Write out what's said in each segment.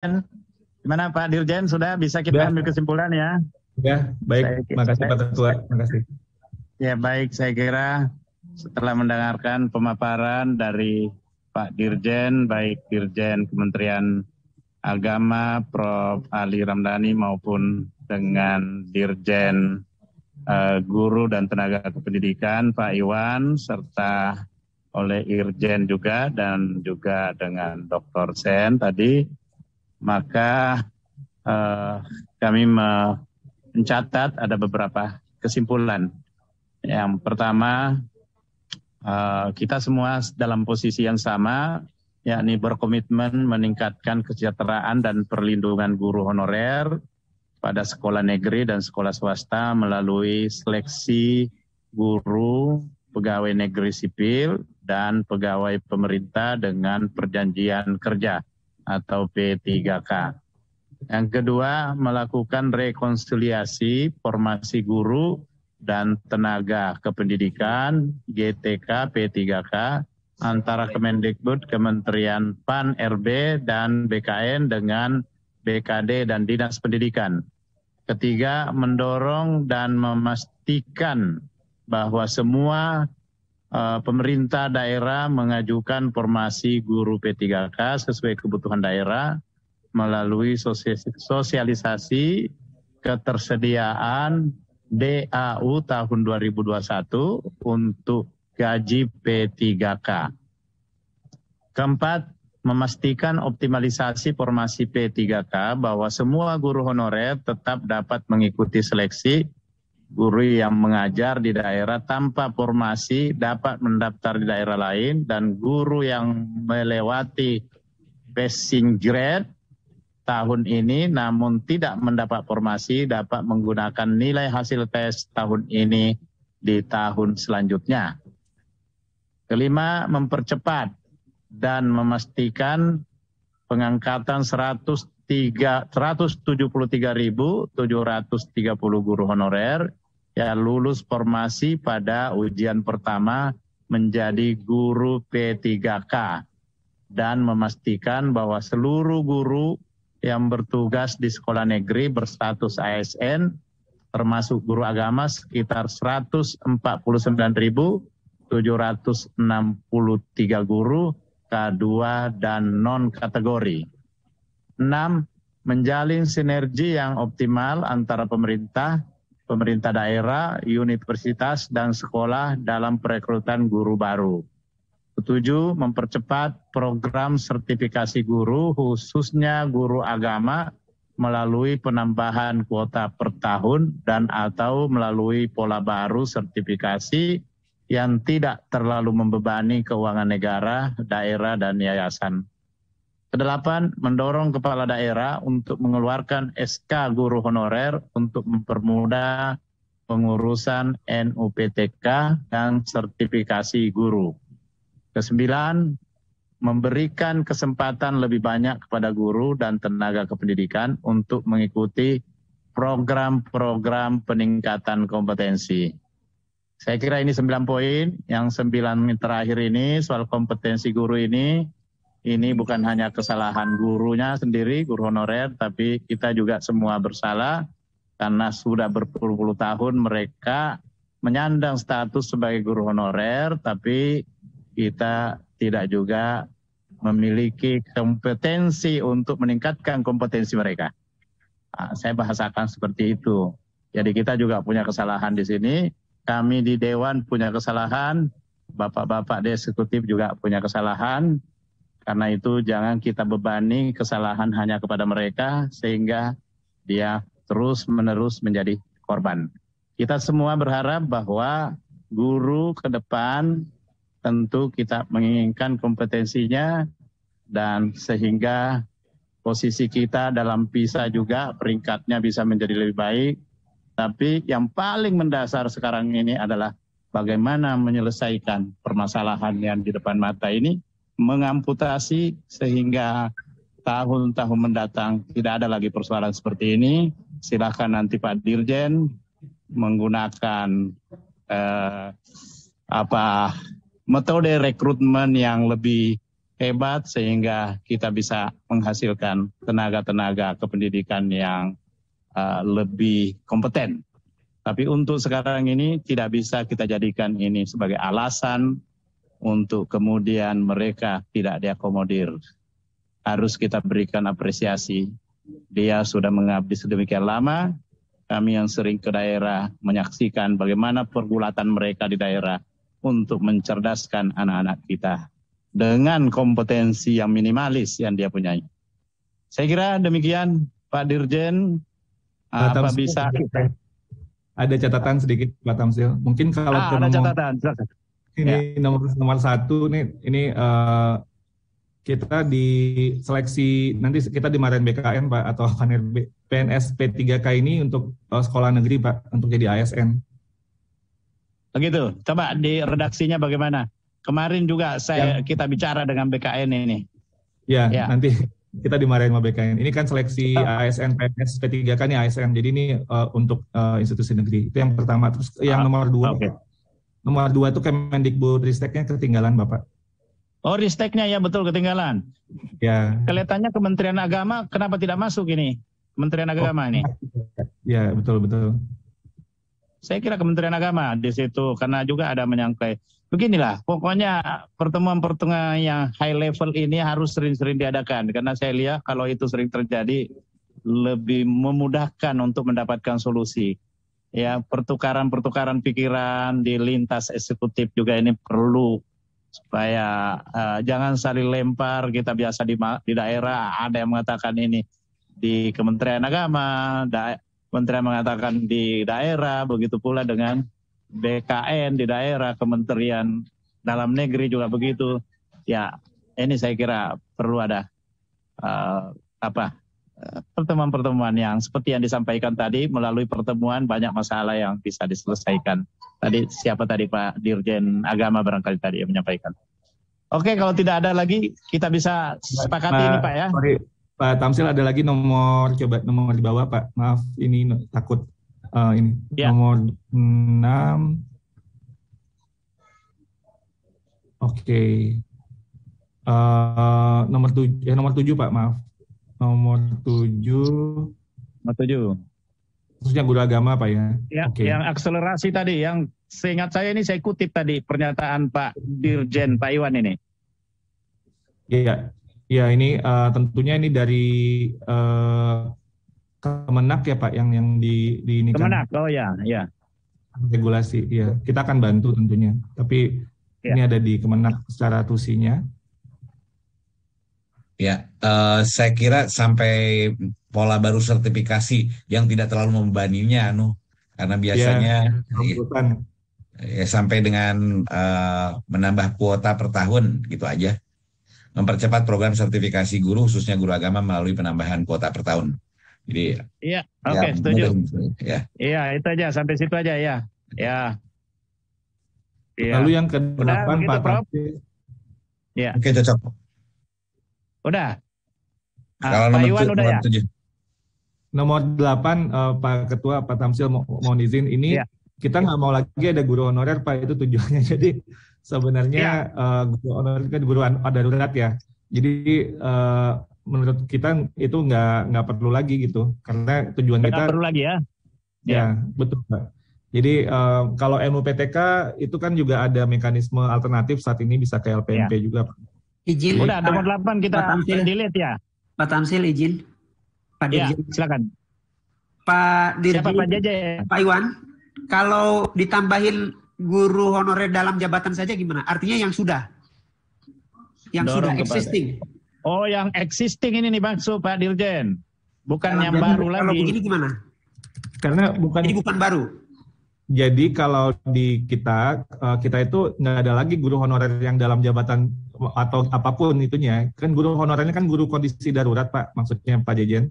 Gimana Pak Dirjen, sudah bisa kita Sudah, ambil kesimpulan ya? ya, baik. Makasih Pak Ketua. Makasih. Ya baik, saya kira setelah mendengarkan pemaparan dari Pak Dirjen, baik Dirjen Kementerian Agama, Prof. Ali Ramdhani maupun dengan Dirjen Guru dan Tenaga Kependidikan, Pak Iwan, serta oleh Irjen juga dan juga dengan Dr. Sen tadi, maka kami mencatat ada beberapa kesimpulan. Yang pertama, kita semua dalam posisi yang sama, yakni berkomitmen meningkatkan kesejahteraan dan perlindungan guru honorer pada sekolah negeri dan sekolah swasta melalui seleksi guru, pegawai negeri sipil, dan pegawai pemerintah dengan perjanjian kerja atau P3K. Yang kedua, melakukan rekonsiliasi formasi guru dan tenaga kependidikan GTK P3K antara Kemendikbud, Kementerian PAN, RB, dan BKN dengan BKD dan Dinas Pendidikan. Ketiga, mendorong dan memastikan bahwa semua pemerintah daerah mengajukan formasi guru P3K sesuai kebutuhan daerah melalui sosialisasi ketersediaan DAU tahun 2021 untuk gaji P3K. Keempat, memastikan optimalisasi formasi P3K bahwa semua guru honorer tetap dapat mengikuti seleksi. Guru yang mengajar di daerah tanpa formasi dapat mendaftar di daerah lain, dan guru yang melewati passing grade tahun ini namun tidak mendapat formasi dapat menggunakan nilai hasil tes tahun ini di tahun selanjutnya. Kelima, mempercepat dan memastikan pengangkatan 173.730 guru honorer yang lulus formasi pada ujian pertama menjadi guru P3K, dan memastikan bahwa seluruh guru yang bertugas di sekolah negeri berstatus ASN termasuk guru agama sekitar 149.763 guru K2 dan non-kategori. 6. Menjalin sinergi yang optimal antara pemerintah daerah, universitas, dan sekolah dalam perekrutan guru baru. 7. Mempercepat program sertifikasi guru, khususnya guru agama, melalui penambahan kuota per tahun dan atau melalui pola baru sertifikasi yang tidak terlalu membebani keuangan negara, daerah, dan yayasan. Kedelapan, mendorong kepala daerah untuk mengeluarkan SK guru honorer untuk mempermudah pengurusan NUPTK dan sertifikasi guru. Kesembilan, memberikan kesempatan lebih banyak kepada guru dan tenaga kependidikan untuk mengikuti program-program peningkatan kompetensi. Saya kira ini 9 poin. Yang 9 terakhir ini soal kompetensi guru ini bukan hanya kesalahan gurunya sendiri, guru honorer, tapi kita juga semua bersalah karena sudah berpuluh-puluh tahun mereka menyandang status sebagai guru honorer, tapi kita tidak juga memiliki kompetensi untuk meningkatkan kompetensi mereka. Saya bahasakan seperti itu. Jadi kita juga punya kesalahan di sini, kami di Dewan punya kesalahan, Bapak-bapak di eksekutif juga punya kesalahan. Karena itu jangan kita bebani kesalahan hanya kepada mereka sehingga dia terus-menerus menjadi korban. Kita semua berharap bahwa guru ke depan tentu kita menginginkan kompetensinya dan sehingga posisi kita dalam PISA juga peringkatnya bisa menjadi lebih baik. Tapi yang paling mendasar sekarang ini adalah bagaimana menyelesaikan permasalahan yang di depan mata ini, mengamputasi sehingga tahun-tahun mendatang tidak ada lagi persoalan seperti ini. Silakan nanti Pak Dirjen menggunakan metode rekrutmen yang lebih hebat sehingga kita bisa menghasilkan tenaga-tenaga kependidikan yang lebih kompeten. Tapi untuk sekarang ini tidak bisa kita jadikan ini sebagai alasan untuk kemudian mereka tidak diakomodir. Harus kita berikan apresiasi. Dia sudah mengabdi sedemikian lama. Kami yang sering ke daerah menyaksikan bagaimana pergulatan mereka di daerah untuk mencerdaskan anak-anak kita dengan kompetensi yang minimalis yang dia punyai. Saya kira demikian Pak Dirjen. Apa bisa kita... Ada catatan sedikit Pak Tamsil. Mungkin kalau ada catatan. Ini nomor 1 nih, ini kita di seleksi nanti kita dimarahin BKN Pak atau PNS P3K ini untuk sekolah negeri Pak untuk jadi ASN. Begitu. Coba di redaksinya bagaimana? Kemarin juga kita bicara dengan BKN ini. Ya. Nanti kita dimarahin sama BKN. Ini kan seleksi ASN PNS P3K nih ASN. Jadi ini untuk institusi negeri. Itu yang pertama. Terus yang nomor 2. Okay. Nomor 2 itu Kemendikbudristeknya ketinggalan Bapak. Oh, Risteknya ya betul ketinggalan. Ya. Kelihatannya Kementerian Agama kenapa tidak masuk ini? Kementerian Agama ini. Ya, betul. Saya kira Kementerian Agama di situ karena juga ada menyangkai. Beginilah, pokoknya pertemuan-pertemuan yang high level ini harus sering-sering diadakan. Karena saya lihat kalau itu sering terjadi, lebih memudahkan untuk mendapatkan solusi. Ya, pertukaran-pertukaran pikiran di lintas eksekutif juga ini perlu. Supaya jangan saling lempar, kita biasa di daerah, ada yang mengatakan ini di Kementerian Agama, Kementerian mengatakan di daerah, begitu pula dengan BKN di daerah, Kementerian Dalam Negeri juga begitu. Ya, ini saya kira perlu ada pertemuan-pertemuan yang seperti yang disampaikan tadi, melalui pertemuan banyak masalah yang bisa diselesaikan. Tadi siapa tadi Pak Dirjen Agama barangkali tadi yang menyampaikan. Oke, kalau tidak ada lagi kita bisa sepakati ini Pak ya. Sorry, Pak Tamsil ada lagi nomor di bawah Pak. Maaf ini takut ini ya. Nomor 6. Oke. Nomor 7 Pak, maaf. Nomor 7. Khususnya guru agama Pak ya. Ya, okay. Yang akselerasi tadi, yang seingat saya ini saya kutip tadi pernyataan Pak Dirjen Pak Iwan ini. Iya, ini tentunya ini dari Kemenak ya Pak yang di ini Kemenak, oh ya. Regulasi, ya. Kita akan bantu tentunya. Tapi ini ada di Kemenak secara tusinya. Ya, saya kira sampai pola baru sertifikasi yang tidak terlalu membebaninya, karena biasanya ya sampai dengan menambah kuota per tahun gitu aja, mempercepat program sertifikasi guru khususnya guru agama melalui penambahan kuota per tahun. Jadi, setuju. Iya, itu aja sampai situ aja ya. Lalu yang ke-8 Pak. Ya. Oke, cocok. Udah. Kalau Pak Iwan udah ya? Nomor 8 Pak Ketua, Pak Tamsil mohon izin ini kita nggak mau lagi ada guru honorer Pak, itu tujuannya. Jadi sebenarnya guru honorer kan guru darurat ya. Jadi menurut kita itu nggak perlu lagi gitu, karena tujuan kita perlu lagi ya. Ya, betul Pak. Jadi kalau MUPTK itu kan juga ada mekanisme alternatif saat ini bisa ke LPMP juga Pak. Izin. Udah, nomor 8 kita delete ya. Pak Tamsil izin. Pak Dirjen. Silakan. Pak Dirjen. Siapa Pak Jaja? Pak Iwan, kalau ditambahin guru honorer dalam jabatan saja gimana? Artinya yang sudah existing. Oh, yang existing ini nih maksud Pak Dirjen. Bukan dalam yang baru lagi. Kalau begini gimana? Karena Jadi bukan baru. Jadi kalau di kita itu nggak ada lagi guru honorer yang dalam jabatan atau apapun itunya. Kan guru honorernya kan guru kondisi darurat Pak, maksudnya Pak Dirjen.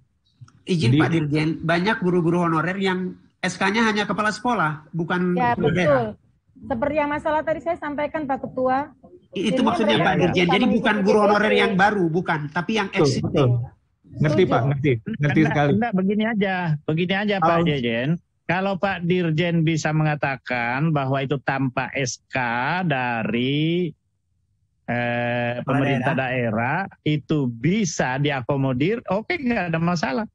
Izin Pak Dirjen, banyak guru-guru honorer yang SK-nya hanya kepala sekolah, bukan betul. Seperti yang masalah tadi saya sampaikan Pak Ketua. Itu maksudnya Pak Dirjen. Jadi bukan guru honorer yang baru, bukan, tapi yang existing. Ngerti Pak, ngerti sekali. Enggak, begini aja Pak Dirjen. Kalau Pak Dirjen bisa mengatakan bahwa itu tanpa SK dari pemerintah daerah itu bisa diakomodir, oke, nggak ada masalah.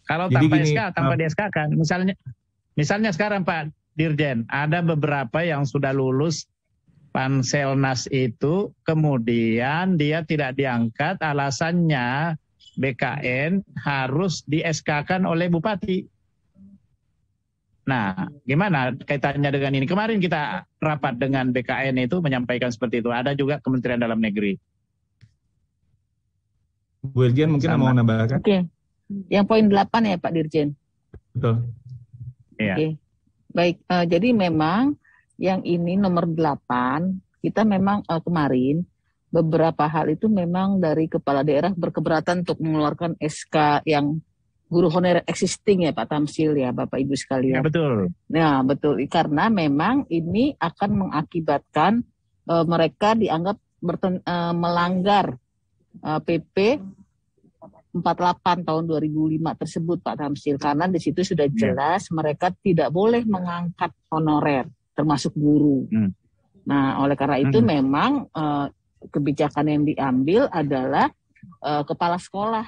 Kalau Jadi tanpa gini, SK, tanpa di SK kan, misalnya sekarang Pak Dirjen, ada beberapa yang sudah lulus Panselnas itu, kemudian dia tidak diangkat, alasannya BKN harus di SK-kan oleh Bupati. Nah, gimana kaitannya dengan ini? Kemarin kita rapat dengan BKN itu menyampaikan seperti itu. Ada juga Kementerian Dalam Negeri. Bu Dirjen mungkin mau nambahkan? Oke. Yang poin 8 ya Pak Dirjen. Betul. Iya. Oke. Baik, jadi memang yang ini nomor 8, kita memang kemarin beberapa hal itu memang dari kepala daerah berkeberatan untuk mengeluarkan SK yang guru honorer existing ya Pak Tamsil ya Bapak Ibu sekalian. Ya, betul. Nah betul, karena memang ini akan mengakibatkan mereka dianggap melanggar PP 48 tahun 2005 tersebut Pak Tamsil, karena di situ sudah jelas mereka tidak boleh mengangkat honorer termasuk guru. Nah oleh karena itu memang kebijakan yang diambil adalah kepala sekolah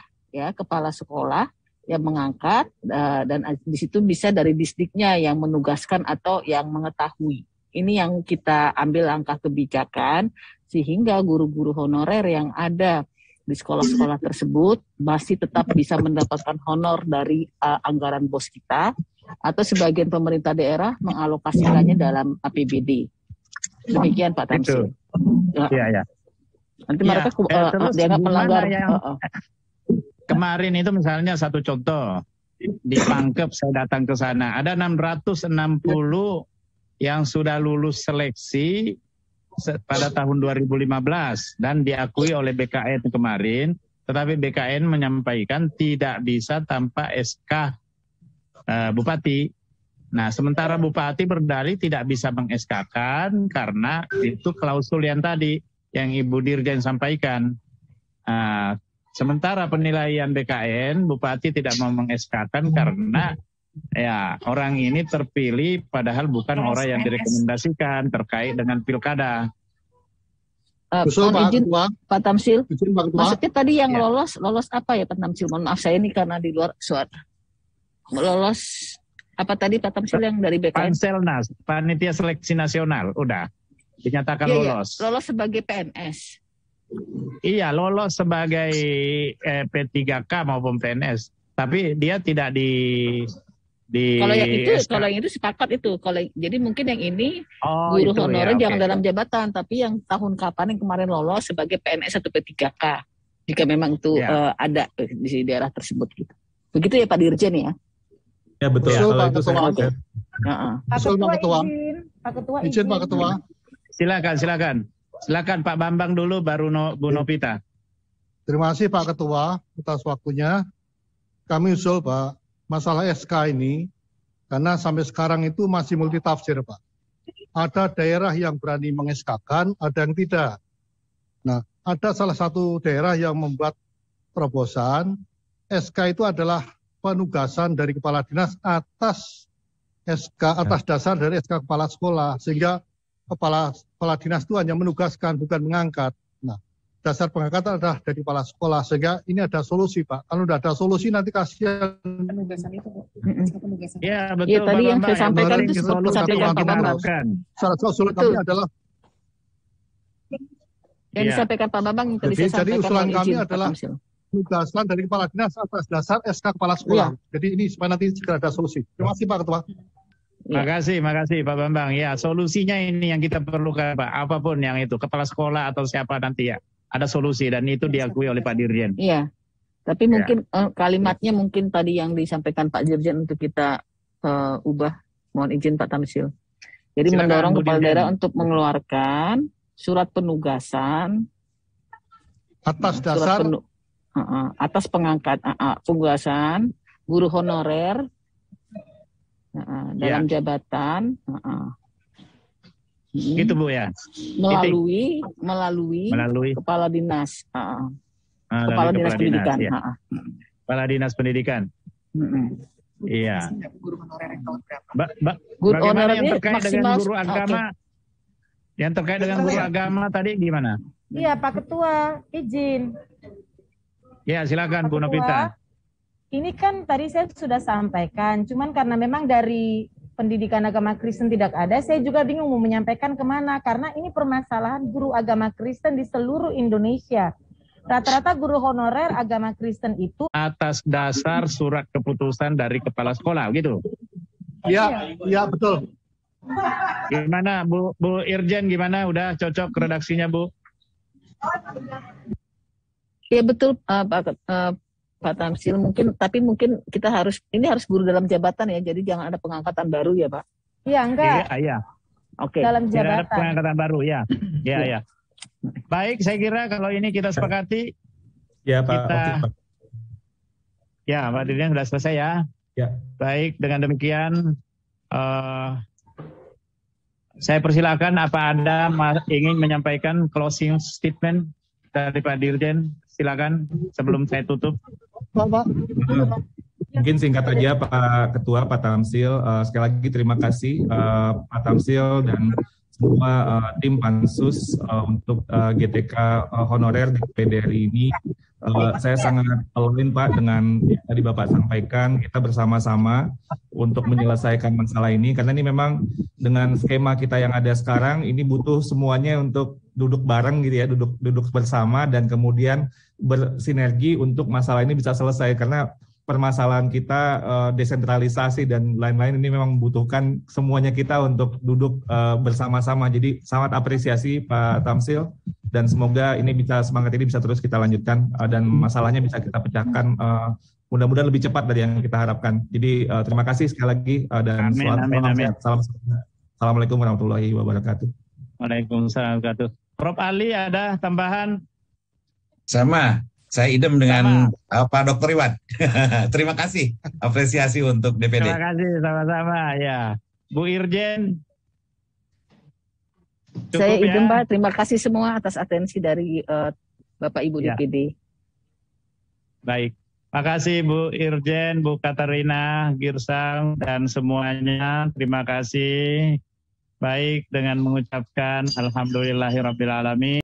yang mengangkat dan di situ bisa dari disdiknya yang menugaskan atau yang mengetahui. Ini yang kita ambil langkah kebijakan sehingga guru-guru honorer yang ada di sekolah-sekolah tersebut masih tetap bisa mendapatkan honor dari anggaran BOS kita atau sebagian pemerintah daerah mengalokasikannya dalam APBD. Demikian Pak Tamsil. Iya. Nanti mereka dianggap melanggar. Kemarin itu misalnya satu contoh, di Pangkep saya datang ke sana, ada 660 yang sudah lulus seleksi pada tahun 2015 dan diakui oleh BKN kemarin, tetapi BKN menyampaikan tidak bisa tanpa SK Bupati. Nah, sementara Bupati berdalih tidak bisa meng-SK-kan karena itu klausul yang tadi yang Ibu Dirjen sampaikan. Sementara penilaian BKN, Bupati tidak mau meng-SK-kan karena ya orang ini terpilih padahal bukan orang yang direkomendasikan terkait dengan pilkada. Izin Pak Tamsil, maksudnya tadi yang lolos apa ya Pak Tamsil? Mohon maaf saya ini karena di luar suara. Lolos apa tadi Pak Tamsil yang dari BKN? Panselnas, Panitia Seleksi Nasional, udah dinyatakan lolos. Lolos sebagai PNS. Iya, lolos sebagai P3K maupun PNS, tapi dia tidak di kalau yang itu sepakat itu. Jadi mungkin yang ini guru honorer jangan dalam jabatan, tapi yang tahun kapan yang kemarin lolos sebagai PNS atau P3K jika memang itu ada di daerah tersebut gitu. Begitu ya Pak Dirjen ya? Ya betul. Betul, Kalau Pak itu Ketua. Pak Ketua. Izin Pak Ketua. Silakan Pak Bambang dulu, baru Bu Novita. Terima kasih Pak Ketua atas waktunya. Kami usul Pak, masalah SK ini, karena sampai sekarang itu masih multitafsir Pak. Ada daerah yang berani meng-SK-kan, ada yang tidak. Nah, ada salah satu daerah yang membuat terobosan, SK itu adalah penugasan dari kepala dinas atas dasar dari SK kepala sekolah, sehingga kepala dinas itu hanya menugaskan, bukan mengangkat. Nah, dasar pengangkatan adalah dari kepala sekolah, sehingga ini ada solusi Pak. Kalau tidak ada solusi nanti kasihan. Ya betul. Ya, tadi yang saya sampaikan itu disampaikan Pak Bambang. Salah satu usulan kami adalah yang disampaikan Pak Bambang yang tadi saya sampaikan. Jadi usulan kami adalah penugasan dari kepala dinas atas dasar SK kepala sekolah. Jadi ini supaya nanti segera ada solusi. Terima kasih Pak Ketua. Makasih Pak Bambang. Ya, solusinya ini yang kita perlukan Pak. Apapun yang itu, kepala sekolah atau siapa nanti ya, ada solusi dan itu diakui oleh Pak Dirjen. Iya. Tapi mungkin kalimatnya mungkin tadi yang disampaikan Pak Dirjen untuk kita ubah. Mohon izin Pak Tamsil. Jadi silakan, mendorong kepala daerah untuk mengeluarkan surat penugasan atas dasar atas pengangkat penugasan guru honorer dalam jabatan gitu Bu ya. Melalui kepala dinas kepala dinas pendidikan. Ya. Kepala dinas pendidikan. Iya. Guru honorer yang terkait dengan guru agama? Yang terkait dengan guru agama tadi gimana? Iya Pak Ketua, izin. Ya silakan Pak Bu Novita. Ini kan tadi saya sudah sampaikan, cuman karena memang dari pendidikan agama Kristen tidak ada, saya juga bingung mau menyampaikan kemana, karena ini permasalahan guru agama Kristen di seluruh Indonesia. Rata-rata guru honorer agama Kristen itu Atas dasar surat keputusan dari kepala sekolah, gitu. Iya betul. Gimana Bu Irjen, gimana? Udah cocok redaksinya Bu? Ya betul Pak Tamsil, tapi mungkin kita harus guru dalam jabatan ya, jadi jangan ada pengangkatan baru ya Pak. Iya enggak. Iya. Oke. Dalam Tidak ada jabatan. pengangkatan baru ya. Ya. Baik, saya kira kalau ini kita sepakati. Ya Pak. Kita, oke, Pak. Ya Pak Dirjen sudah selesai ya. Ya. Baik, dengan demikian saya persilakan apa Anda ingin menyampaikan closing statement dari Pak Dirjen. Silakan sebelum saya tutup. Pak. Mungkin singkat aja Pak Ketua, Pak Tamsil. Sekali lagi terima kasih Pak Tamsil dan semua tim Pansus untuk GTK honorer di PDRI ini. Saya sangat align Pak dengan yang tadi Bapak sampaikan, kita bersama-sama untuk menyelesaikan masalah ini, karena ini memang dengan skema kita yang ada sekarang, ini butuh semuanya untuk duduk bareng gitu ya, duduk bersama dan kemudian bersinergi untuk masalah ini bisa selesai, karena permasalahan kita desentralisasi dan lain-lain ini memang membutuhkan semuanya kita untuk duduk bersama-sama. Jadi sangat apresiasi Pak Tamsil dan semoga semangat ini bisa terus kita lanjutkan dan masalahnya bisa kita pecahkan mudah-mudahan lebih cepat dari yang kita harapkan. Jadi terima kasih sekali lagi dan amin. Assalamualaikum warahmatullahi wabarakatuh. Waalaikumsalam warahmatullahi wabarakatuh. Prof. Ali ada tambahan? Sama. Saya idem dengan Pak Dr. Iwan. Terima kasih, apresiasi untuk DPD. Terima kasih, sama-sama ya. Bu Irjen. Saya idem Pak, terima kasih semua atas atensi dari Bapak Ibu DPD. Baik, makasih Bu Irjen, Bu Katarina, Girsang, dan semuanya. Terima kasih. Baik, dengan mengucapkan alhamdulillahirrabbilalamin.